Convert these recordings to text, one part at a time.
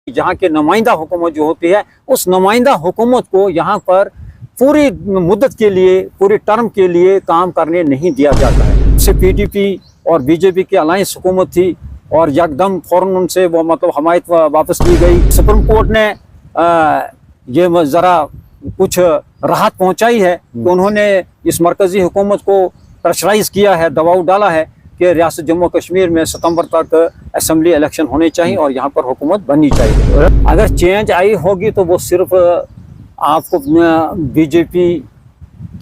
जहाँ के नुमाइंदा हुकूमत जो होती है, उस नुमाइंदा हुकूमत को यहाँ पर पूरी मुद्दत के लिए, पूरी टर्म के लिए काम करने नहीं दिया जाता है। इससे पीडीपी और बीजेपी की अलायंस हुकूमत थी और यकदम फ़ौरन उनसे वो मतलब हमायत वापस ली गई। सुप्रीम कोर्ट ने ये ज़रा कुछ राहत पहुंचाई है कि उन्होंने इस मरकज़ी हुकूमत को प्रेशराइज़ किया है, दबाव डाला है कि रियासत जम्मू कश्मीर में सितंबर तक असम्बली इलेक्शन होने चाहिए और यहाँ पर हुकूमत बननी चाहिए। अगर चेंज आई होगी तो वो सिर्फ आपको बीजेपी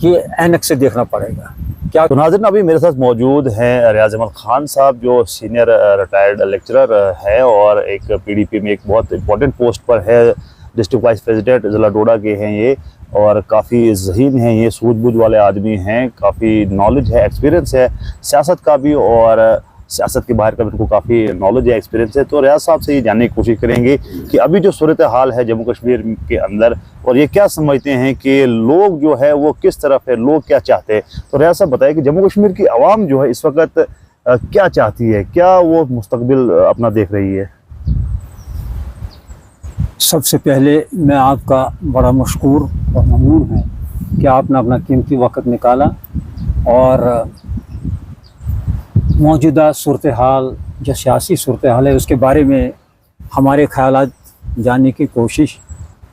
की ऐनक से देखना पड़ेगा। क्या तो नाज़रीन, अभी मेरे साथ मौजूद हैं रियाज अहमद खान साहब, जो सीनियर रिटायर्ड लेक्चरर है और एक पीडीपी में एक बहुत इंपॉर्टेंट पोस्ट पर है, डिस्ट्रिक्ट वाइस प्रेसिडेंट ज़िला डोडा के हैं ये, और काफ़ी ज़हीन हैं ये, सूझबूझ वाले आदमी हैं, काफ़ी नॉलेज है, एक्सपीरियंस है सियासत का भी और सियासत के बाहर का भी, उनको काफ़ी नॉलेज है, एक्सपीरियंस है। तो रियाज साहब से ये जानने की कोशिश करेंगे कि अभी जो सूरत हाल है जम्मू कश्मीर के अंदर, और ये क्या समझते हैं कि लोग जो है वो किस तरफ है, लोग क्या चाहते हैं। तो रियाज साहब बताइए कि जम्मू कश्मीर की आवाम जो है इस वक्त क्या चाहती है, क्या वो मुस्तकबिल अपना देख रही है। सबसे पहले मैं आपका बड़ा मशकूर और ममनून है कि आपने अपना कीमती वक्त निकाला और मौजूदा सूरत हाल, जो सियासी सूरत हाल है, उसके बारे में हमारे ख़यालात जानने की कोशिश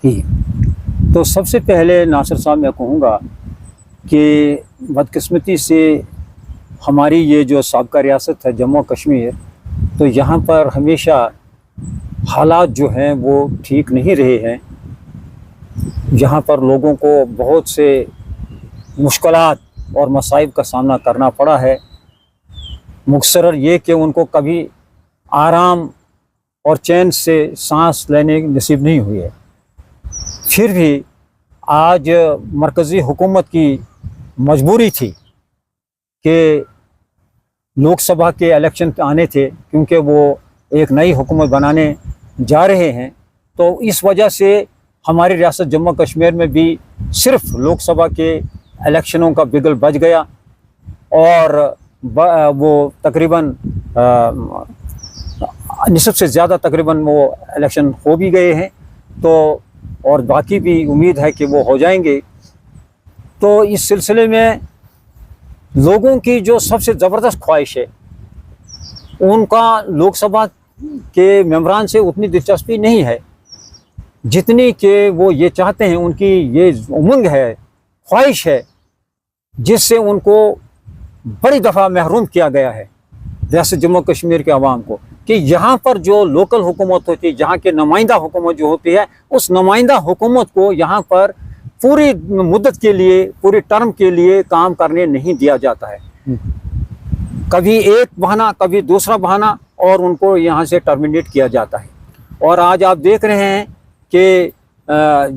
की। तो सबसे पहले नासिर साहब मैं कहूँगा कि बदकिस्मती से हमारी ये जो साबका रियासत है जम्मू कश्मीर, तो यहाँ पर हमेशा हालात जो हैं वो ठीक नहीं रहे हैं। यहाँ पर लोगों को बहुत से मुश्किलात और मसाइब का सामना करना पड़ा है। मुख्तसर ये कि उनको कभी आराम और चैन से सांस लेने नसीब नहीं हुई है। फिर भी आज मरकज़ी हुकूमत की मजबूरी थी कि लोकसभा के इलेक्शन आने थे, क्योंकि वो एक नई हुकूमत बनाने जा रहे हैं। तो इस वजह से हमारी रियासत जम्मू कश्मीर में भी सिर्फ लोकसभा के इलेक्शनों का बिगल बज गया और वो तकरीबन निसब से ज़्यादा तकरीबन वो इलेक्शन हो भी गए हैं, तो और बाकी भी उम्मीद है कि वो हो जाएंगे। तो इस सिलसिले में लोगों की जो सबसे ज़बरदस्त ख्वाहिश है, उनका लोकसभा के मेंबरान से उतनी दिलचस्पी नहीं है जितनी कि वो ये चाहते हैं। उनकी ये उमंग है, ख्वाहिश है, जिससे उनको बड़ी दफ़ा महरूम किया गया है रियासत जम्मू कश्मीर के अवाम को, कि यहाँ पर जो लोकल हुकूमत होती है, जहाँ के नुमाइंदा हुकूमत जो होती है, उस नुमाइंदा हुकूमत को यहाँ पर पूरी मुद्दत के लिए, पूरी टर्म के लिए काम करने नहीं दिया जाता है। कभी एक बहाना, कभी दूसरा बहाना, और उनको यहाँ से टर्मिनेट किया जाता है। और आज आप देख रहे हैं कि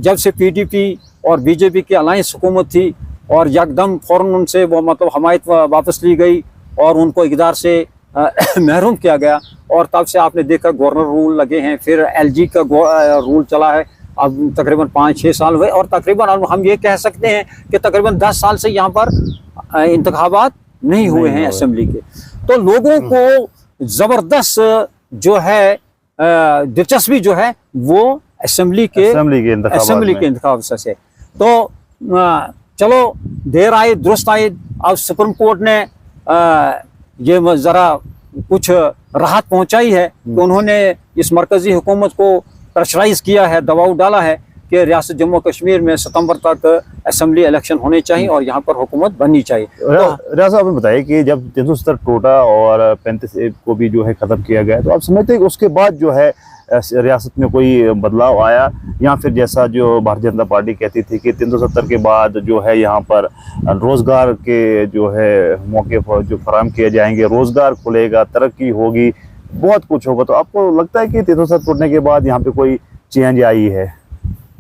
जब से पीडीपी और बीजेपी की अलायंस हुकूमत थी और यकदम फ़ौरन उनसे वो मतलब हमायत वापस ली गई और उनको इक़्तिदार से महरूम किया गया, और तब से आपने देखा गवर्नर रूल लगे हैं, फिर एलजी का रूल चला है, अब तकरीबन 5-6 साल हुए, और तकरीबन हम ये कह सकते हैं कि तकरीबन 10 साल से यहाँ पर इंतखाबात नहीं हुए हैं असेंबली के। तो लोगों को ज़बरदस्त जो है दिलचस्पी जो है वो असेंबली के इंतखाब से। तो चलो देर आए दुरुस्त आए। अब सुप्रीम कोर्ट ने ये ज़रा कुछ राहत पहुंचाई है कि उन्होंने इस मरकज़ी हुकूमत को प्रेशराइज़ किया है, दबाव डाला है कि रियासत जम्मू कश्मीर में सितंबर तक असम्बली इलेक्शन होने चाहिए और यहाँ पर हुकूमत बननी चाहिए। रियाज साहब बताइए कि जब 370 टोटा और 35A को भी जो है ख़त्म किया गया, तो आप समझते हैं कि उसके बाद जो है रियासत में कोई बदलाव आया, या फिर जैसा जो भारतीय जनता पार्टी कहती थी कि 370 के बाद जो है यहाँ पर रोज़गार के जो है मौके पर जो फराहम किए जाएंगे, रोज़गार खुलेगा, तरक्की होगी, बहुत कुछ होगा। तो आपको लगता है कि 370 टूटने के बाद यहाँ पे कोई चेंज आई है?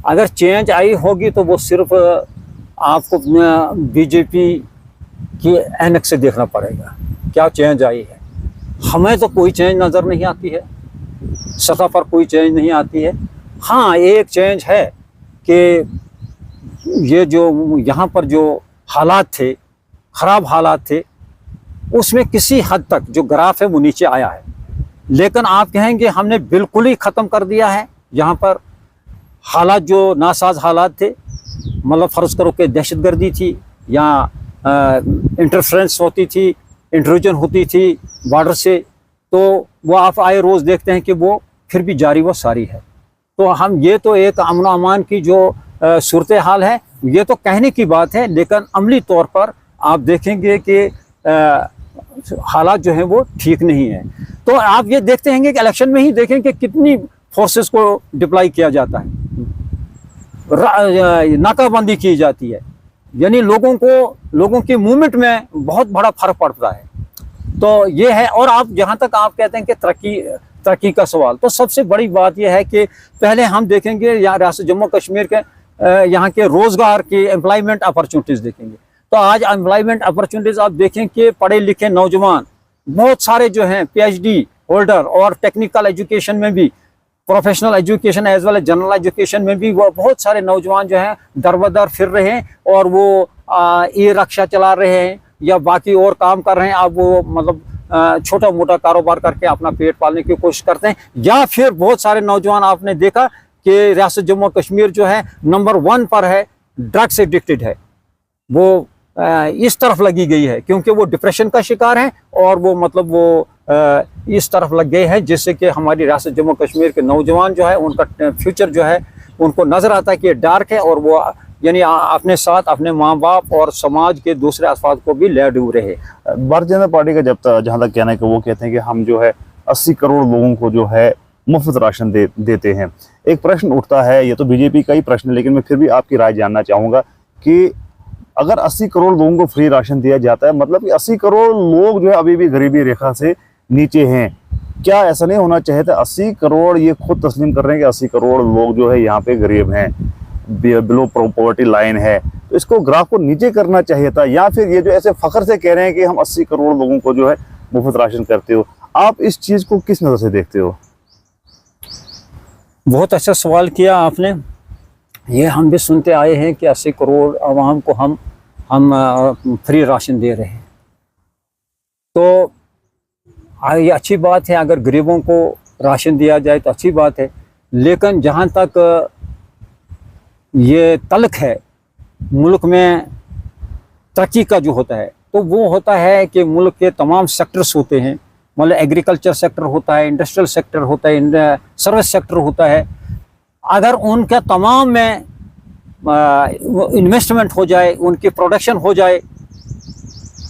अगर चेंज आई होगी तो वो सिर्फ आपको बीजेपी की ऐनक से देखना पड़ेगा क्या चेंज आई है। हमें तो कोई चेंज नज़र नहीं आती है, सतह पर कोई चेंज नहीं आती है। हाँ, एक चेंज है कि ये जो यहाँ पर जो हालात थे, ख़राब हालात थे, उसमें किसी हद तक जो ग्राफ है वो नीचे आया है। लेकिन आप कहेंगे हमने बिल्कुल ही ख़त्म कर दिया है, यहाँ पर हालात जो नासाज हालात थे, मतलब फ़र्ज़ करो कि दहशतगर्दी थी या इंटरफ्रेंस होती थी, इंट्रूजन होती थी बॉर्डर से, तो वो आप आए रोज़ देखते हैं कि वो फिर भी जारी व सारी है। तो हम ये तो एक अमन अमान की जो सूरत हाल है, ये तो कहने की बात है, लेकिन अमली तौर पर आप देखेंगे कि हालात जो हैं वो ठीक नहीं है। तो आप ये देखते हैं कि इलेक्शन में ही देखें कि कितनी फोर्सेस को डिप्लाई किया जाता है, नाकाबंदी की जाती है, यानी लोगों की मूवमेंट में बहुत बड़ा फर्क पड़ता है। तो ये है। और आप जहाँ तक आप कहते हैं कि तरक्की का सवाल, तो सबसे बड़ी बात यह है कि पहले हम देखेंगे यहाँ रियासत जम्मू कश्मीर के यहाँ के रोज़गार की एम्प्लॉयमेंट अपॉर्चुनिटीज़ देखेंगे। तो आज एम्प्लॉयमेंट अपॉर्चुनिटीज़ आप देखें कि पढ़े लिखे नौजवान बहुत सारे जो हैं PhD होल्डर, और टेक्निकल एजुकेशन में भी, professional education as well as general education में भी वो बहुत सारे नौजवान जो हैं दर-बदर फिर रहे हैं, और वो ई रिक्शा चला रहे हैं या बाकी और काम कर रहे हैं। अब वो मतलब छोटा मोटा कारोबार करके अपना पेट पालने की कोशिश करते हैं। या फिर बहुत सारे नौजवान आपने देखा कि रियासत जम्मू कश्मीर जो है नंबर 1 पर है, ड्रग्स एडिक्टेड है, वो इस तरफ लगी गई है क्योंकि वो डिप्रेशन का शिकार है, और वो मतलब वो इस तरफ लग गए हैं, जिससे कि हमारी रियासत जम्मू कश्मीर के नौजवान जो है उनका फ्यूचर जो है उनको नज़र आता है कि ये डार्क है, और वो यानी अपने साथ अपने माँ बाप और समाज के दूसरे अफराद को भी ले डूब रहे। भारतीय जनता पार्टी का जहाँ तक कहना है कि वो कहते हैं कि हम जो है 80 करोड़ लोगों को जो है मुफ्त राशन देते हैं। एक प्रश्न उठता है, ये तो बीजेपी का ही प्रश्न है, लेकिन मैं फिर भी आपकी राय जानना चाहूँगा कि अगर 80 करोड़ लोगों को फ्री राशन दिया जाता है, मतलब कि 80 करोड़ लोग जो है अभी भी गरीबी रेखा से नीचे हैं, क्या ऐसा नहीं होना चाहिए था? 80 करोड़ ये खुद तस्लीम कर रहे हैं कि 80 करोड़ लोग जो है यहाँ पे गरीब हैं, बिलो पॉवर्टी लाइन है, तो इसको ग्राफ को नीचे करना चाहिए था। या फिर ये जो ऐसे फख्र से कह रहे हैं कि हम 80 करोड़ लोगों को जो है मुफ्त राशन करते हो, आप इस चीज़ को किस नज़र से देखते हो? बहुत अच्छा सवाल किया आपने। ये हम भी सुनते आए हैं कि 80 करोड़ आवाम को हम फ्री राशन दे रहे हैं। तो ये अच्छी बात है, अगर गरीबों को राशन दिया जाए तो अच्छी बात है, लेकिन जहाँ तक ये तल्ख है मुल्क में तरक्की का जो होता है, तो वो होता है कि मुल्क के तमाम सेक्टर्स होते हैं, मतलब एग्रीकल्चर सेक्टर होता है, इंडस्ट्रियल सेक्टर होता है, सर्विस सेक्टर होता है। अगर उनके तमाम में इन्वेस्टमेंट हो जाए, उनकी प्रोडक्शन हो जाए,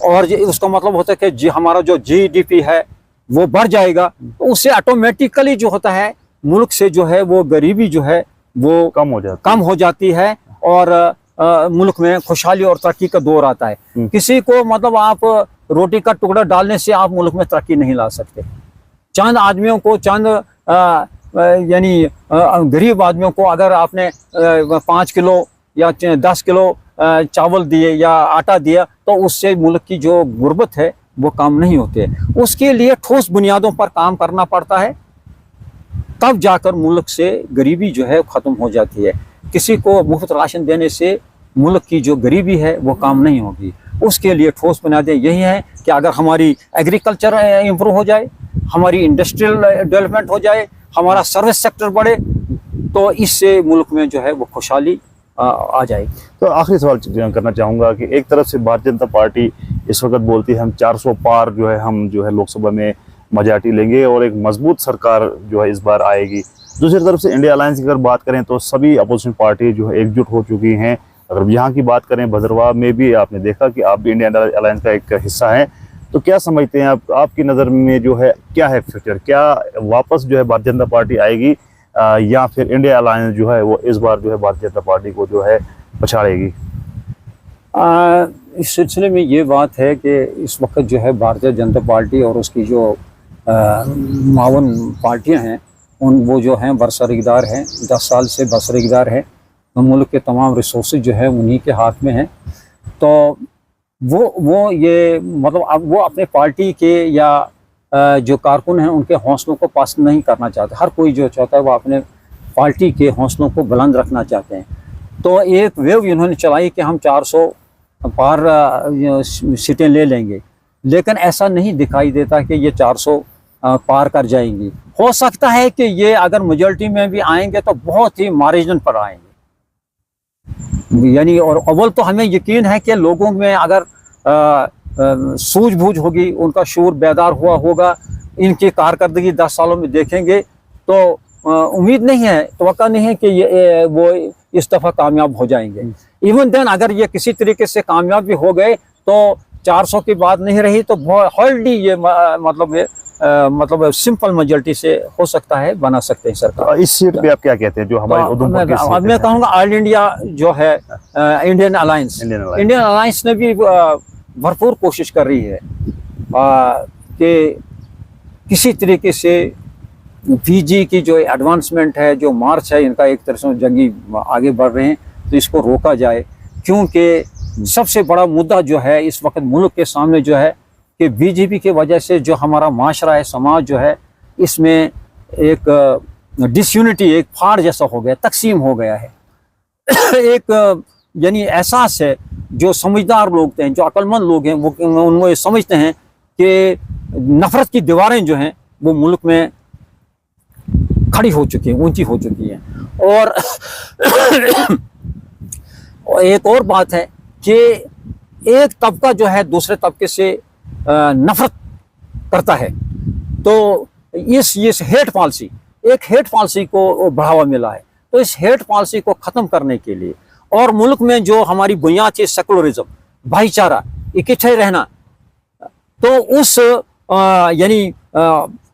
और उसका मतलब होता है कि हमारा जो GDP है वो बढ़ जाएगा, तो उससे ऑटोमेटिकली जो होता है मुल्क से जो है वो गरीबी जो है वो कम हो जाती है, और मुल्क में खुशहाली और तरक्की का दौर आता है। किसी को मतलब आप रोटी का टुकड़ा डालने से आप मुल्क में तरक्की नहीं ला सकते। चंद आदमियों को, चंद यानी गरीब आदमियों को अगर आपने 5 किलो या 10 किलो चावल दिए या आटा दिया, तो उससे मुल्क की जो गुर्बत है वो कम नहीं होती है। उसके लिए ठोस बुनियादों पर काम करना पड़ता है, तब जाकर मुल्क से गरीबी जो है ख़त्म हो जाती है। किसी को मुफ्त राशन देने से मुल्क की जो गरीबी है वो कम नहीं होगी। उसके लिए ठोस बुनियादें यही हैं कि अगर हमारी एग्रीकल्चर इम्प्रूव हो जाए, हमारी इंडस्ट्रियल डेवलपमेंट हो जाए, हमारा सर्विस सेक्टर बढ़े, तो इससे मुल्क में जो है वो खुशहाली आ जाएगी। तो आखिरी सवाल करना चाहूँगा कि एक तरफ से भारतीय जनता पार्टी इस वक्त बोलती है हम 400 पार जो है हम जो है लोकसभा में मेजॉरिटी लेंगे और एक मजबूत सरकार जो है इस बार आएगी। दूसरी तरफ से इंडिया अलायंस की अगर बात करें तो सभी अपोजिशन पार्टी जो है एकजुट हो चुकी हैं। अगर यहाँ की बात करें, भद्रवाह में भी आपने देखा कि आप भी इंडिया अलायंस का एक हिस्सा हैं, तो क्या समझते हैं आप, आपकी नज़र में जो है क्या है फ्यूचर? क्या वापस जो है भारतीय जनता पार्टी आएगी या फिर इंडिया अलायंस जो है वो इस बार जो है भारतीय जनता पार्टी को जो है पछाड़ेगी? इस सिलसिले में ये बात है कि इस वक्त जो है भारतीय जनता पार्टी और उसकी जो मावन पार्टियां हैं वो जो हैं बरसर-ए-इक़्तिदार हैं, 10 साल से बरसर-ए-इक़्तिदार हैं। मुल्क के तमाम रिसोर्सेज जो है उन्हीं के हाथ में हैं। तो वो ये मतलब अब वो अपने पार्टी के या जो कारकुन हैं उनके हौसलों को पास नहीं करना चाहते। हर कोई जो चाहता है वो अपने पार्टी के हौसलों को बुलंद रखना चाहते हैं। तो एक वेव इन्होंने चलाई कि हम 400 पार सीटें ले लेंगे, लेकिन ऐसा नहीं दिखाई देता कि ये 400 पार कर जाएंगी। हो सकता है कि ये अगर मेजॉरिटी में भी आएंगे तो बहुत ही मार्जिन पर आएंगे, यानी और अव्वल तो हमें यकीन है कि लोगों में अगर सूझबूझ होगी, उनका शूर बेदार हुआ होगा, इनकी कारकर्दगी 10 सालों में देखेंगे तो उम्मीद नहीं है, तवक्का नहीं है कि ये वो इस दफ़ा कामयाब हो जाएंगे। इवन देन अगर ये किसी तरीके से कामयाब भी हो गए तो 400 की बात नहीं रही तो हार्डली ये मतलब सिंपल मेजॉरिटी से हो सकता है, बना सकते हैं सरकार। इस सीट पे आप क्या कहते हैं जो हमारे उधमपुर की सीट अब मैं कहूँगा ऑल इंडिया जो है इंडियन अलायंस ने भी भरपूर कोशिश कर रही है कि किसी तरीके से बीजी की जो एडवांसमेंट है, जो मार्च है इनका, एक तरह से जंगी आगे बढ़ रहे हैं, तो इसको रोका जाए। क्योंकि सबसे बड़ा मुद्दा जो है इस वक्त मुल्क के सामने जो है कि बीजेपी की वजह से जो हमारा माशरा है, समाज जो है, इसमें एक डिसयूनिटी, एक फाड़ जैसा हो गया, तकसीम हो गया है। एक यानी एहसास है, जो समझदार लोग हैं, जो अक्लमंद लोग हैं, वो उनको ये समझते हैं कि नफरत की दीवारें जो हैं वो मुल्क में खड़ी हो चुकी हैं, ऊंची हो चुकी हैं। और एक और बात है कि एक तबका जो है दूसरे तबके से नफरत करता है, तो इस हेट पॉलिसी, एक हेट पॉलिसी को बढ़ावा मिला है। तो इस हेट पॉलिसी को ख़त्म करने के लिए और मुल्क में जो हमारी बुनियाद है सेकुलरिज्म, भाईचारा, इकट्ठे रहना, तो उस यानी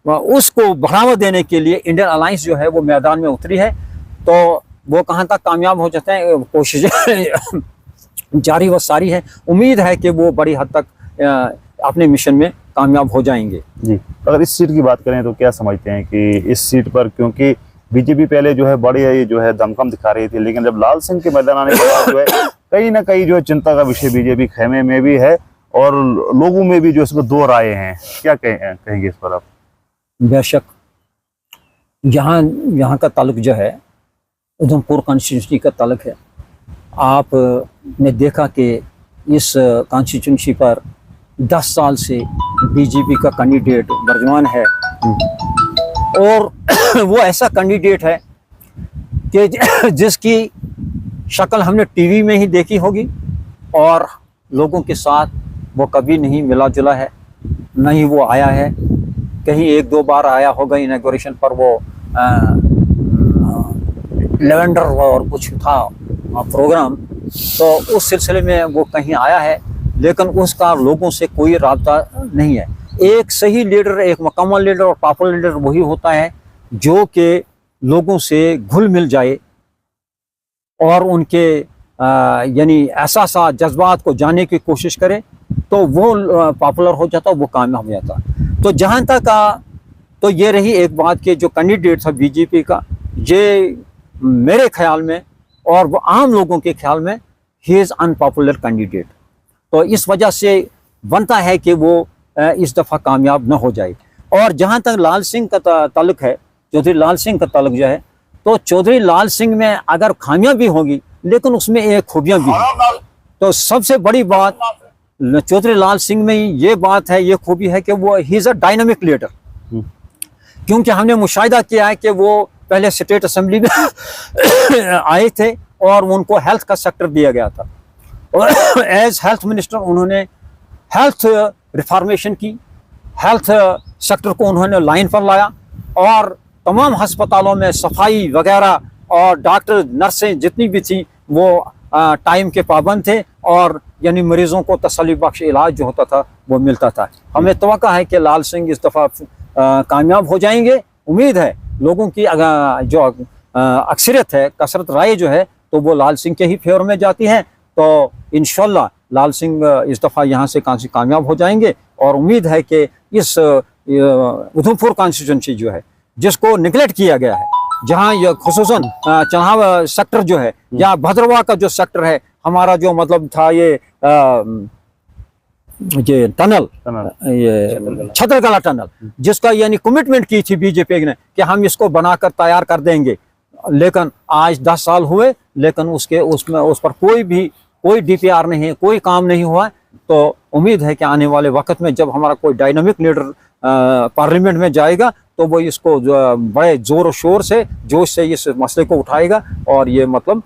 उसको बढ़ावा देने के लिए इंडियन अलायंस जो है वो मैदान में उतरी है। तो वो कहाँ तक कामयाब हो जाते हैं, कोशिशें जारी व सारी है। उम्मीद है कि वो बड़ी हद तक अपने मिशन में कामयाब हो जाएंगे। जी, अगर इस सीट की बात करें तो क्या समझते हैं कि इस सीट पर, क्योंकि बीजेपी पहले जो है बड़ी जो है दमखम दिखा रही थी, लेकिन जब लाल सिंह के मैदान आने के बाद जो है कहीं ना कहीं जो है चिंता का विषय बीजेपी खेमे में भी है और लोगों में भी जो इसको दो राय हैं। क्या कहेंगे इस पर आप? बेशक यहाँ का ताल्लुक जो है उधमपुर कॉन्स्टिट्यूंसी का ताल्लुक है। आप ने देखा कि इस कॉन्स्टिट्यूंसी पर 10 साल से बीजेपी का कैंडिडेट बरजमान है, और वो ऐसा कैंडिडेट है कि जिसकी शक्ल हमने टीवी में ही देखी होगी और लोगों के साथ वो कभी नहीं मिला जुला है, न ही वो आया है। कहीं 1-2 बार आया होगा इनॉग्रेशन पर, वो लेवेंडर और कुछ था प्रोग्राम, तो उस सिलसिले में वो कहीं आया है, लेकिन उसका लोगों से कोई राब्ता नहीं है। एक सही लीडर, एक मुकम्मल लीडर और पॉपुलर लीडर वही होता है जो कि लोगों से घुल मिल जाए और उनके यानी एहसास जज्बात को जानने की कोशिश करे, तो वो पॉपुलर हो जाता, वो कामयाब हो जाता। तो जहाँ तक तो ये रही एक बात कि जो कैंडिडेट था बीजेपी का, ये मेरे ख्याल में और वो आम लोगों के ख्याल में ही इज़ अनपॉपुलर कैंडिडेट। तो इस वजह से बनता है कि वो इस दफ़ा कामयाब न हो जाए। और जहाँ तक लाल सिंह का ताल्लुक है, चौधरी लाल सिंह का ताल्लुक जो है, तो चौधरी लाल सिंह में अगर खामियां भी होगी लेकिन उसमें एक खूबियाँ भी हैं। तो सबसे बड़ी बात चौधरी लाल सिंह में ये बात है, ये खूबी है कि वो he is a dynamic leader. क्योंकि हमने मुशाहिदा किया है कि वो पहले स्टेट असेंबली में आए थे और उनको हेल्थ का सेक्टर दिया गया था, और एज हेल्थ मिनिस्टर उन्होंने हेल्थ रिफॉर्मेशन की, हेल्थ सेक्टर को उन्होंने लाइन पर लाया और तमाम अस्पतालों में सफाई वगैरह और डॉक्टर नर्सें जितनी भी थी वो टाइम के पाबंद थे, और यानी मरीज़ों को तसल्ली बख्श इलाज जो होता था वो मिलता था। हमें तवक्का है कि लाल सिंह इस दफ़ा कामयाब हो जाएंगे। उम्मीद है लोगों की जो अक्सरियत है, कसरत राय जो है, तो वो लाल सिंह के ही फेवर में जाती है। तो इंशाल्लाह लाल सिंह इस दफ़ा यहाँ से कामयाब हो जाएंगे। और उम्मीद है कि इस उधमपुर कॉन्स्टिट्यूंसी जो है, जिसको निगलेक्ट किया गया है, जहाँ ये खुसूसन चनाव सेक्टर जो है या भद्रवाह का जो सेक्टर है, हमारा जो मतलब था ये टनल, ये छतरगला टनल, जिसका यानी कमिटमेंट की थी बीजेपी ने कि हम इसको बनाकर तैयार कर देंगे, लेकिन आज 10 साल हुए लेकिन उस पर कोई DPR नहीं है, कोई काम नहीं हुआ। तो उम्मीद है कि आने वाले वक्त में जब हमारा कोई डायनामिक लीडर पार्लियामेंट में जाएगा तो वो इसको बड़े ज़ोर और शोर से जोश से इस मसले को उठाएगा और ये मतलब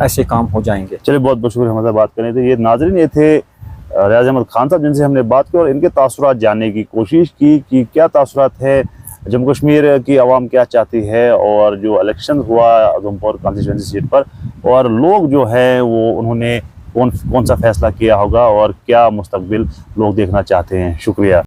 ऐसे काम हो जाएंगे। चलिए, बहुत बहुत शुक्रिया हमारे साथ बात करने थे। ये नाजरीन, ये थे रियाज अहमद खान साहब जिनसे हमने बात की और इनके तासुरात जानने की कोशिश की कि क्या तासुरात है, जम्मू कश्मीर की आवाम क्या चाहती है, और जो इलेक्शन हुआ उधमपुर कॉन्स्टिट्यूंसी सीट पर, और लोग जो है वो उन्होंने कौन सा फैसला किया होगा और क्या मुस्तकबिल लोग देखना चाहते हैं। शुक्रिया।